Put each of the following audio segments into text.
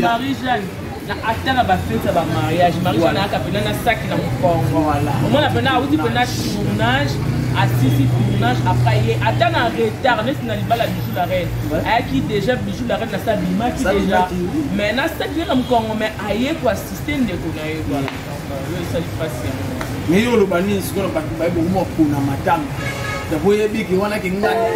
Marie Jeanne. Attends à fête à mariage. Marie Jeanne a capé un sac dans mon corps. Voilà. Au moins, on a aussi un tournage. À 6 tournages après. Attends un retard. Mais c'est pas la bijou la reine. Qui déjà bijou la reine dans sa bima qui déjà. Mais dans cette vie, on mais aïe pour assister de connaître. Voilà. Ça c'est facile. Mais yo le bani ce qu'on a pas beaucoup moins pour na madame. Da boye bi ki wana ki ngani.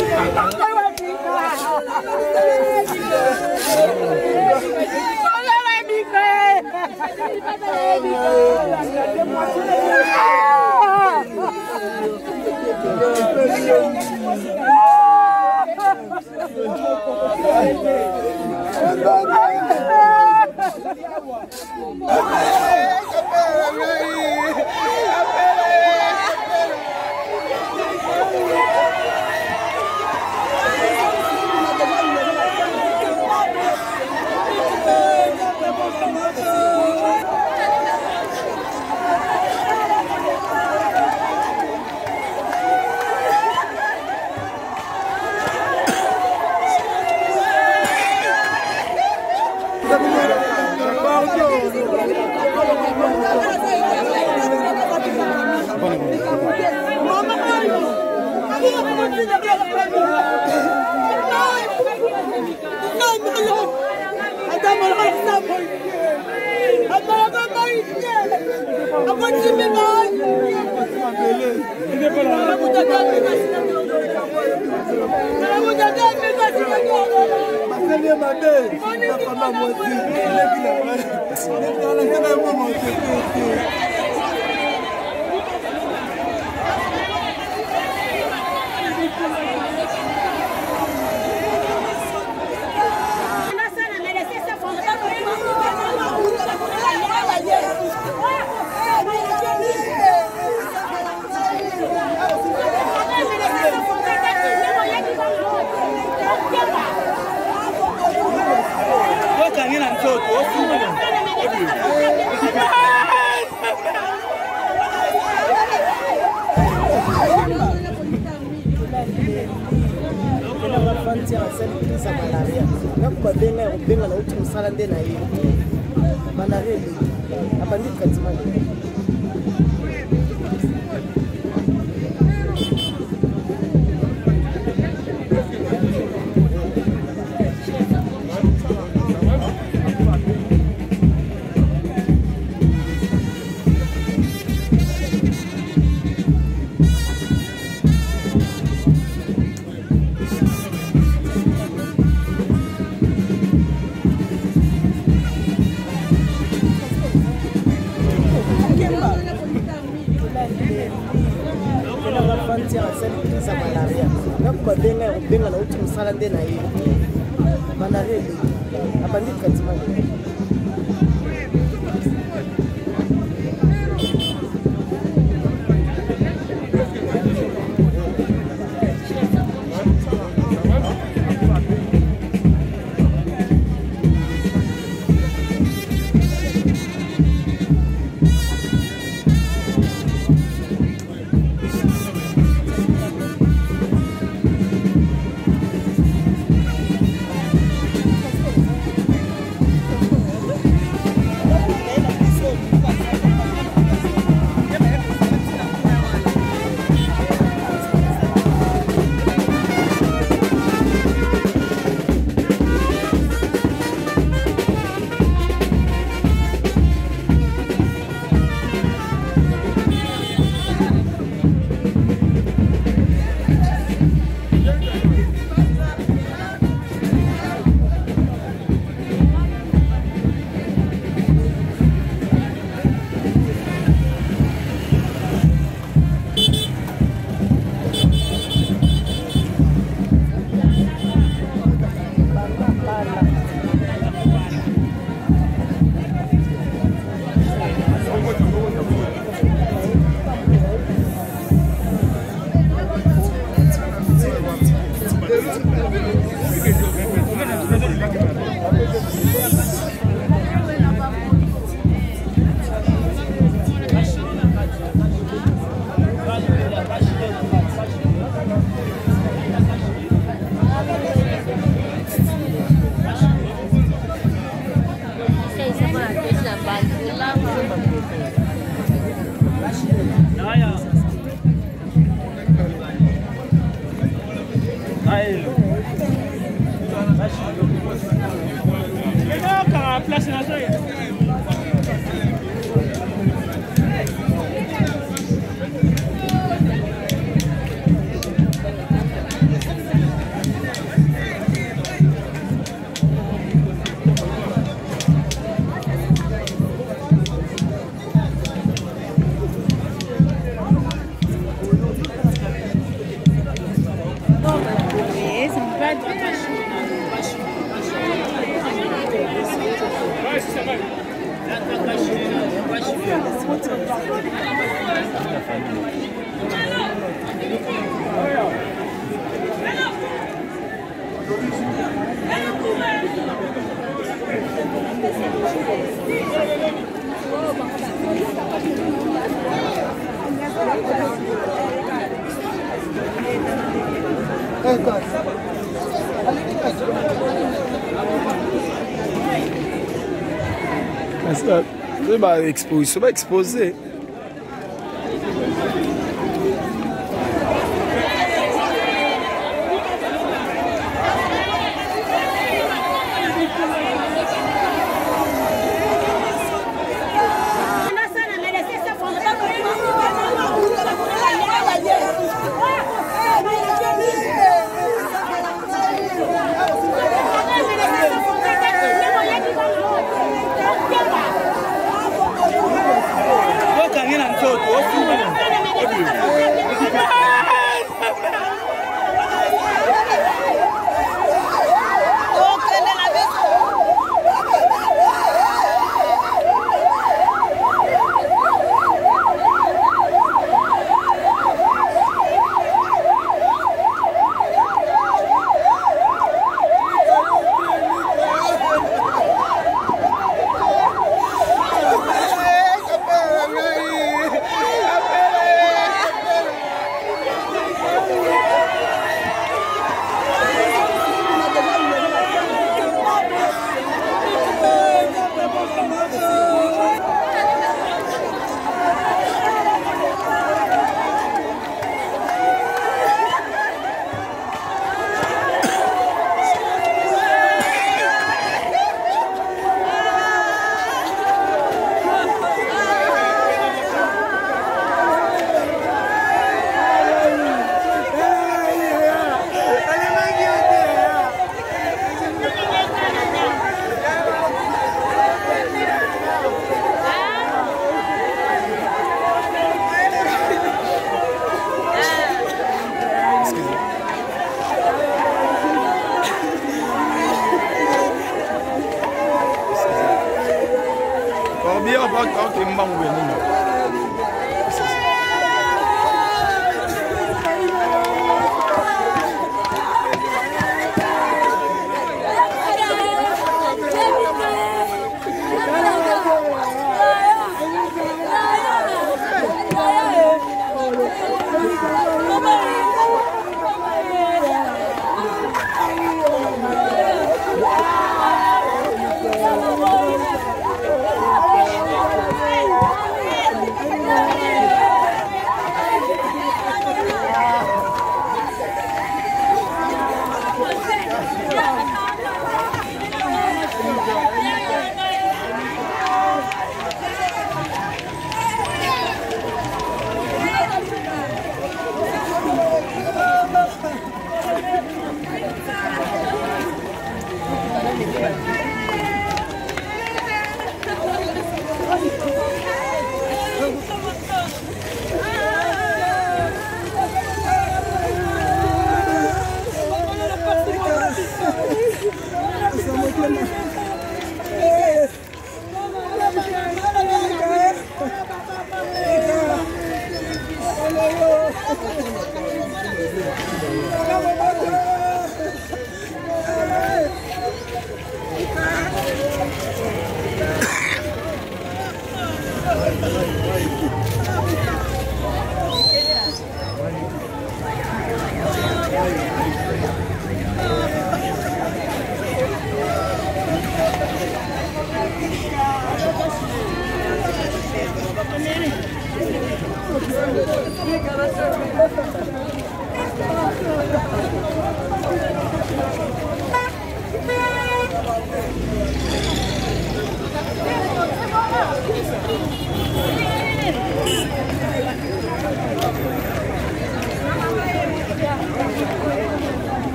Isso vai exposer.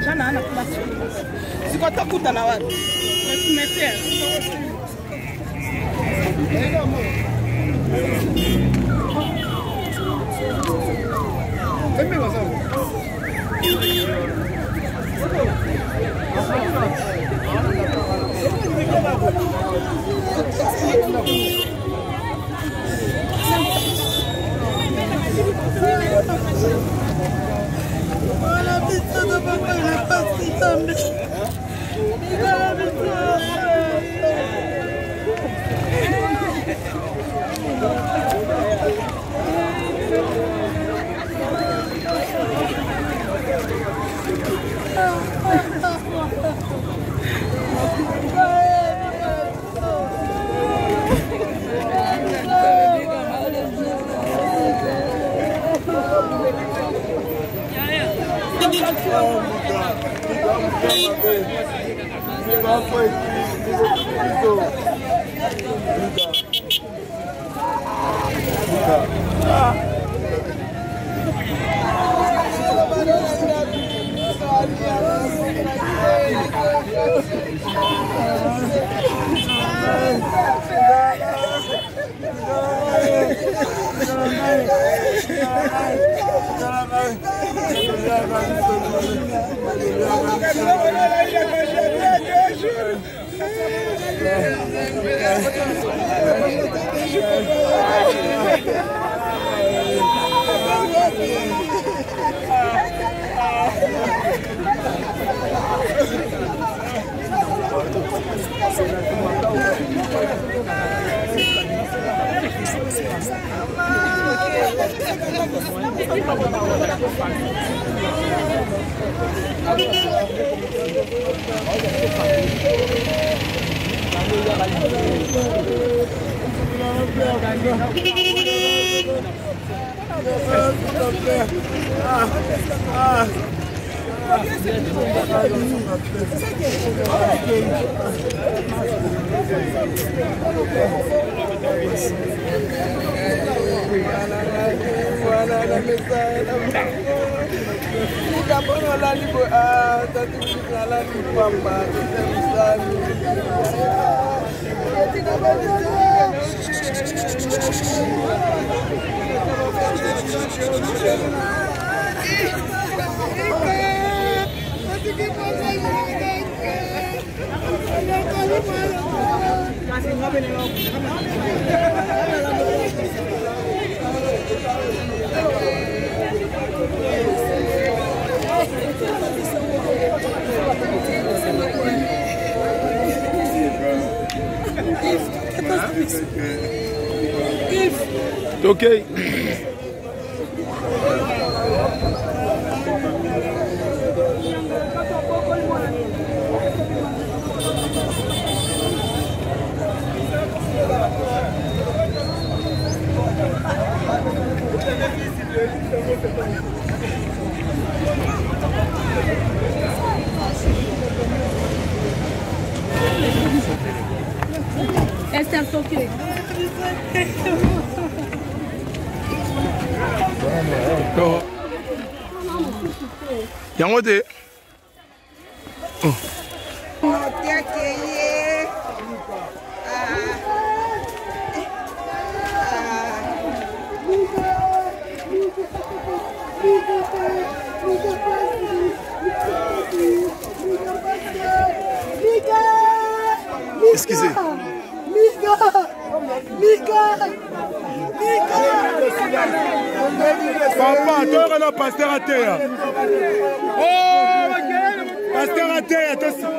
Jeanne ana place. Sikotakuta na watu. Tumetea. Okay. Esse é o toque. Yango te. Excusez. Papa, toi, on a pasteur à terre. Oh, pasteur à terre, attention.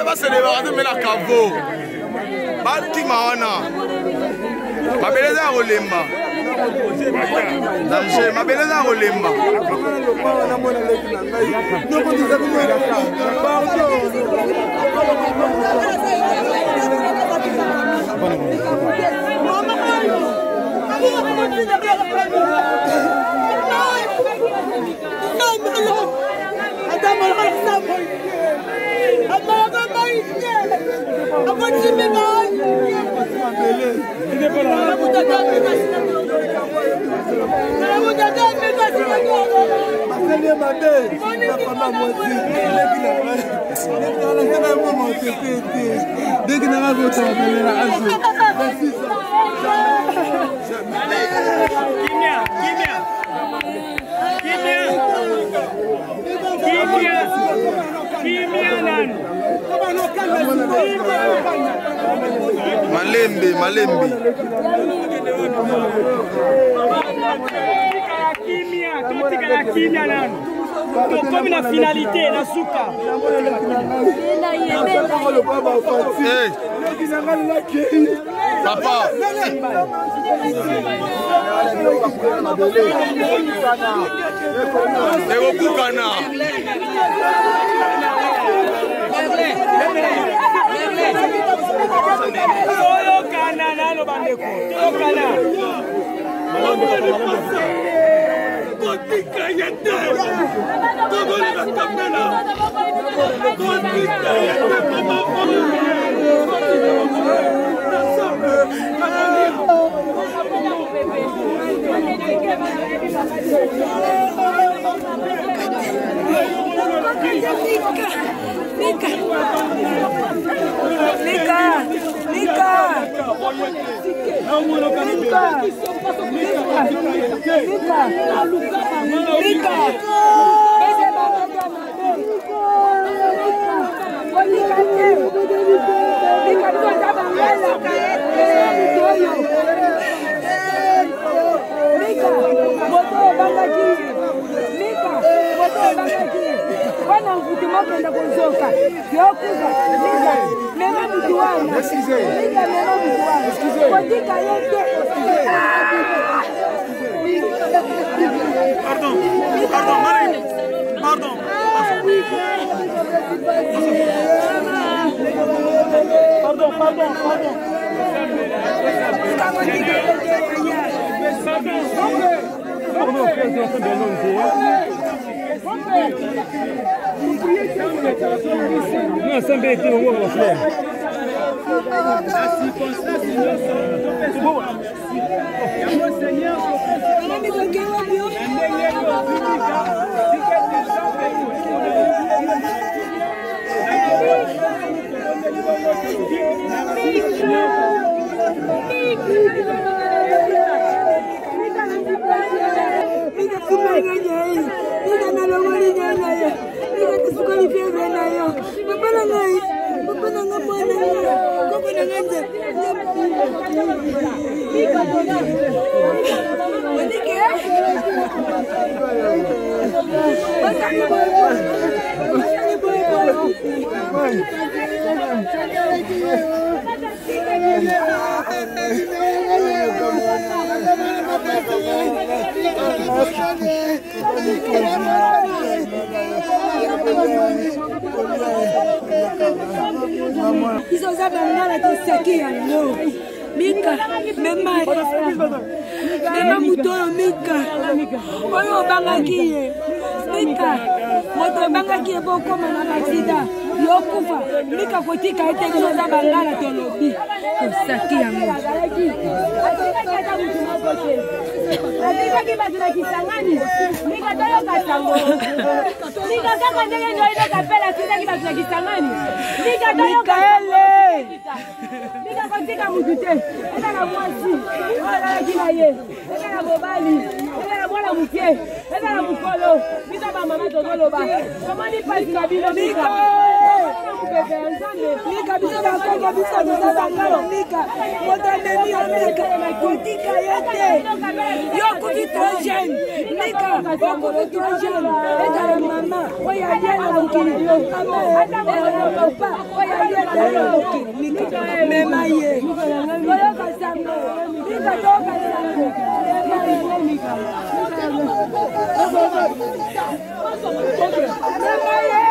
Va se débarrasser de la cavo. Balti muana. Ma beleza rolemba. Danger, ma beleza rolemba. Malembe, malembe. Comme la finalité, la souka. Hey. Papa. Non, ça me été au revoir. Seigneur, Ils ont ça dans la saké à l'eau. Mika, mema muto Mika. Oyo bangaki. Mika, moto bangaki boko mana masida. Yokufa, Mika kotika ete kuza bangala tolobi. Saké à l'eau. Mika kibazira kisangani. Mika toyo kasango. Mika kama ndege ndio ile kapela kile kibazira kisangani. Mika toyo kaele. Mika kotika mutute. Eza na mwasi. Wala kila ye. Eza na bobali. Eza na mwana mukie. Eza na mukolo. Mika ba mama tozoloba. Comment ni pasi na bino Mika. Mika bisa ba kongo bisa toza ngalo Mika. Moto ndeni ya Mika. Kotika yete. Yoko trop jeune. Mika, yoko trop jeune. Eza la mama. Oya yena mukili. Mama, papa. Oya yena mukili. Mika, mema ye. Oya kasango. Mika toka sango. Mika. Mema ye.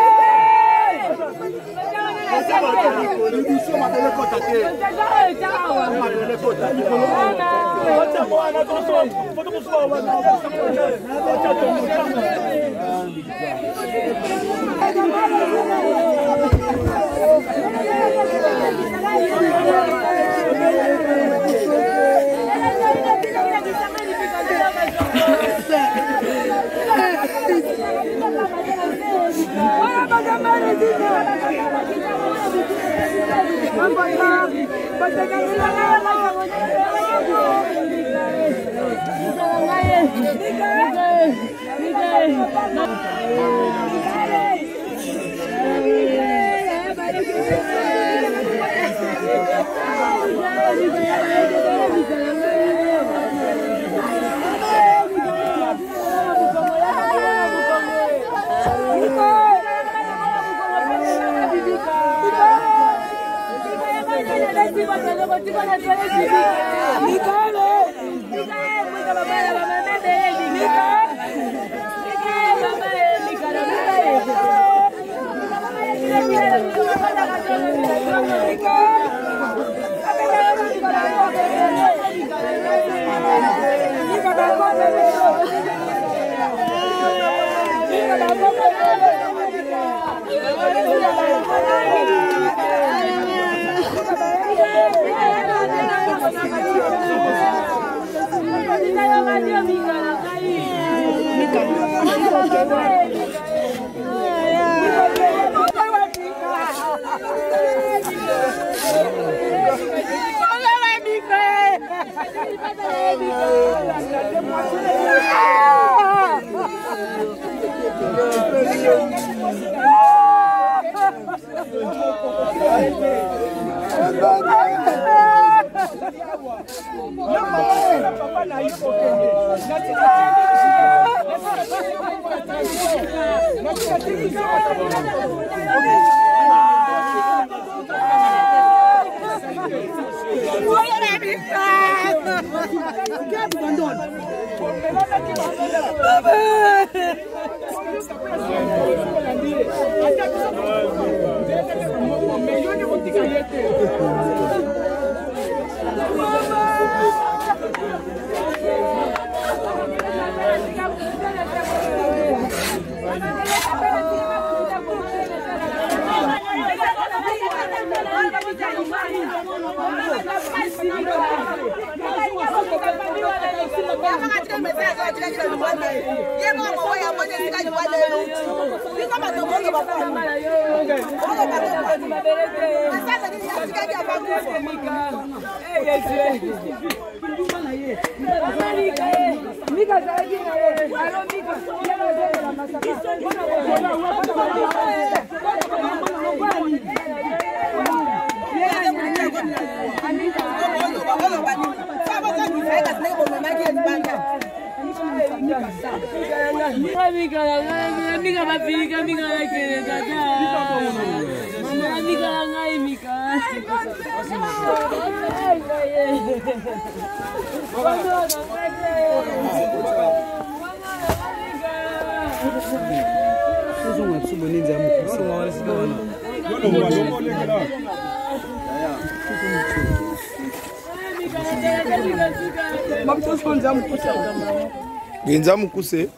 Genza mukuse.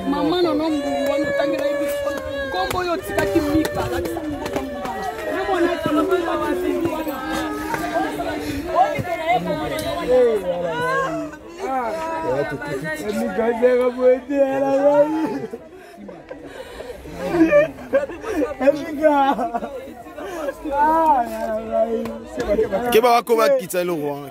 Mama no no mwana tangira hivi. Kombo yo tikaki mika. Keba wako bakitsa ile roi.